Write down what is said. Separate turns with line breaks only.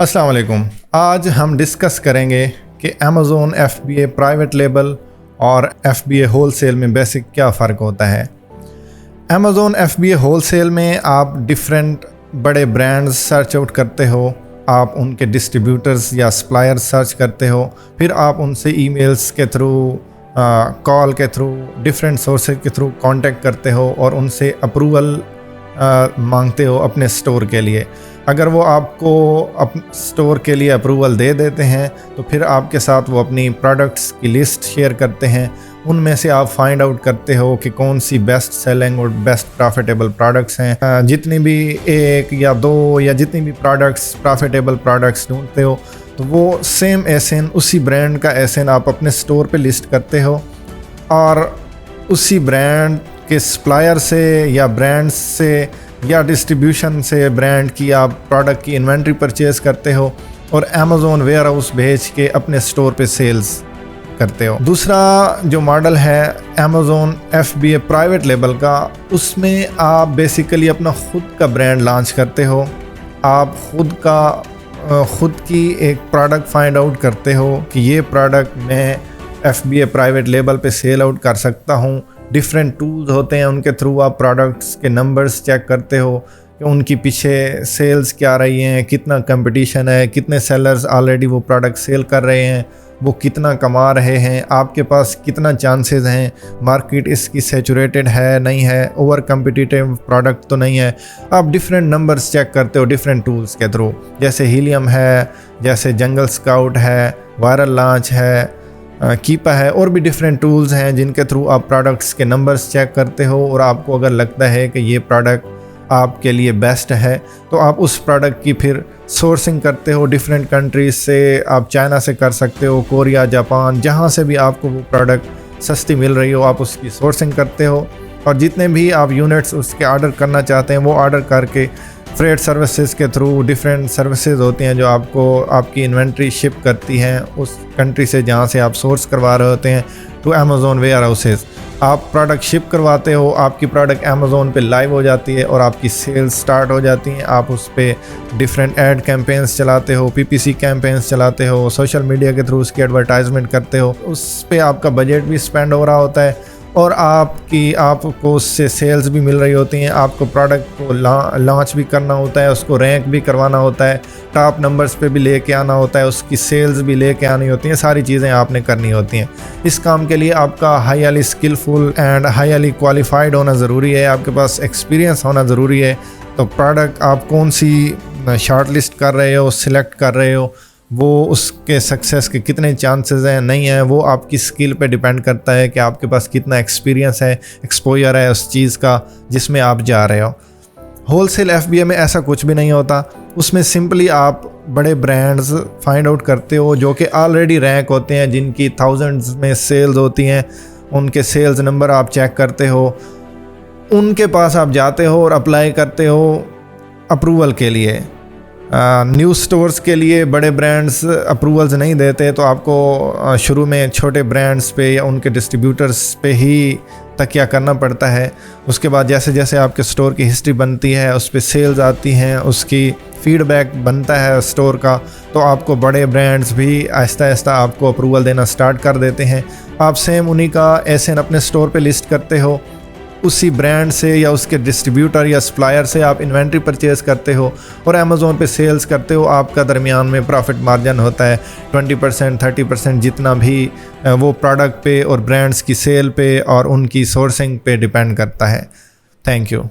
अस्सलाम वालेकुम। आज हम डिस्कस करेंगे कि अमेज़ोन FBA प्राइवेट लेबल और FBA होलसेल में बेसिक क्या फ़र्क होता है। अमेज़ोन FBA होलसेल में आप डिफरेंट बड़े ब्रांड्स सर्च आउट करते हो, आप उनके डिस्ट्रीब्यूटर्स या सप्लायर्स सर्च करते हो, फिर आप उनसे ईमेल्स के थ्रू, कॉल के थ्रू, डिफरेंट सोर्सेज के थ्रू कांटेक्ट करते हो और उनसे अप्रूवल मांगते हो अपने स्टोर के लिए। अगर वो आपको स्टोर के लिए अप्रूवल दे देते हैं तो फिर आपके साथ वो अपनी प्रोडक्ट्स की लिस्ट शेयर करते हैं। उनमें से आप फाइंड आउट करते हो कि कौन सी बेस्ट सेलिंग और बेस्ट प्रॉफिटेबल प्रोडक्ट्स हैं। जितनी भी एक या दो या जितनी भी प्रोडक्ट्स प्रॉफिटेबल प्रोडक्ट्स ढूंढते हो तो वो सेम एसएन, उसी ब्रांड का एसएन आप अपने स्टोर पे लिस्ट करते हो और उसी ब्रांड के सप्लायर से या ब्रांड्स से या डिस्ट्रीब्यूशन से ब्रांड की आप प्रोडक्ट की इन्वेंट्री परचेज करते हो और अमेज़ोन वेयर हाउस भेज के अपने स्टोर पे सेल्स करते हो। दूसरा जो मॉडल है अमेज़ोन FBA प्राइवेट लेबल का, उसमें आप बेसिकली अपना खुद का ब्रांड लॉन्च करते हो। आप खुद की एक प्रोडक्ट फाइंड आउट करते हो कि ये प्रोडक्ट मैं FBA प्राइवेट लेबल पे सेल आउट कर सकता हूँ। डिफरेंट टूल्स होते हैं, उनके थ्रू आप प्रोडक्ट्स के नंबर्स चेक करते हो कि उनकी पीछे सेल्स क्या रही हैं, कितना कंपटीशन है, कितने सेलर्स ऑलरेडी वो प्रोडक्ट सेल कर रहे हैं, वो कितना कमा रहे हैं, आपके पास कितना चांसेस हैं, मार्केट इसकी सैचुरेटेड है नहीं है, ओवर कम्पिटिटिव प्रोडक्ट तो नहीं है। आप डिफरेंट नंबर्स चेक करते हो डिफरेंट टूल्स के थ्रू, जैसे हीलियम है, जैसे जंगल स्काउट है, वायरल लॉन्च है, कीपा है, और भी डिफरेंट टूल्स हैं जिनके थ्रू आप प्रोडक्ट्स के नंबर्स चेक करते हो। और आपको अगर लगता है कि ये प्रोडक्ट आपके लिए बेस्ट है तो आप उस प्रोडक्ट की फिर सोर्सिंग करते हो डिफरेंट कंट्रीज से। आप चाइना से कर सकते हो, कोरिया, जापान, जहाँ से भी आपको वो प्रोडक्ट सस्ती मिल रही हो आप उसकी सोर्सिंग करते हो। और जितने भी आप यूनिट्स उसके ऑर्डर करना चाहते हैं वो ऑर्डर करके फ्रेट सर्विसेज के थ्रू, डिफरेंट सर्विसेज होती हैं जो आपको आपकी इन्वेंट्री शिप करती हैं उस कंट्री से जहाँ से आप सोर्स करवा रहे होते हैं टू अमेज़ोन वेयर हाउसेज। आप प्रोडक्ट शिप करवाते हो, आपकी प्रोडक्ट अमेज़ोन पे लाइव हो जाती है और आपकी सेल्स स्टार्ट हो जाती हैं। आप उस पर डिफरेंट एड कैंपेन्स चलाते हो, PPC कैंपेन्स चलाते हो, सोशल मीडिया के थ्रू उसकी एडवर्टाइजमेंट करते हो। उस पर आपका बजट भी स्पेंड हो रहा होता है और आपको उससे सेल्स भी मिल रही होती हैं। आपको प्रोडक्ट को लॉन्च भी करना होता है, उसको रैंक भी करवाना होता है, टॉप नंबर्स पे भी लेके आना होता है, उसकी सेल्स भी लेके आनी होती हैं, सारी चीज़ें आपने करनी होती हैं। इस काम के लिए आपका highly skilful and highly qualified होना ज़रूरी है, आपके पास एक्सपीरियंस होना ज़रूरी है। तो प्रोडक्ट आप कौन सी शॉर्ट लिस्ट कर रहे हो, सिलेक्ट कर रहे हो, वो उसके सक्सेस के कितने चांसेस हैं नहीं है, वो आपकी स्किल पे डिपेंड करता है कि आपके पास कितना एक्सपीरियंस है, एक्सपोजर है उस चीज़ का जिसमें आप जा रहे हो। होलसेल FBA में ऐसा कुछ भी नहीं होता। उसमें सिंपली आप बड़े ब्रांड्स फाइंड आउट करते हो जो कि ऑलरेडी रैंक होते हैं, जिनकी थाउजेंड्स में सेल्स होती हैं, उनके सेल्स नंबर आप चेक करते हो, उनके पास आप जाते हो और अप्लाई करते हो अप्रूवल के लिए। न्यू स्टोर्स के लिए बड़े ब्रांड्स अप्रूवल्स नहीं देते तो आपको शुरू में छोटे ब्रांड्स पे या उनके डिस्ट्रीब्यूटर्स पे ही तकिया करना पड़ता है। उसके बाद जैसे जैसे आपके स्टोर की हिस्ट्री बनती है, उस पर सेल्स आती हैं, उसकी फीडबैक बनता है स्टोर का, तो आपको बड़े ब्रांड्स भी आहिस्ता आहिस्ता आपको अप्रूवल देना स्टार्ट कर देते हैं। आप सेम उन्हीं का एसएन अपने स्टोर पे लिस्ट करते हो, उसी ब्रांड से या उसके डिस्ट्रीब्यूटर या सप्लायर से आप इन्वेंट्री परचेज़ करते हो और अमेज़ोन पे सेल्स करते हो। आपका दरमियान में प्रॉफिट मार्जिन होता है 20%, 30%, जितना भी वो प्रोडक्ट पे और ब्रांड्स की सेल पे और उनकी सोर्सिंग पे डिपेंड करता है। Thank you.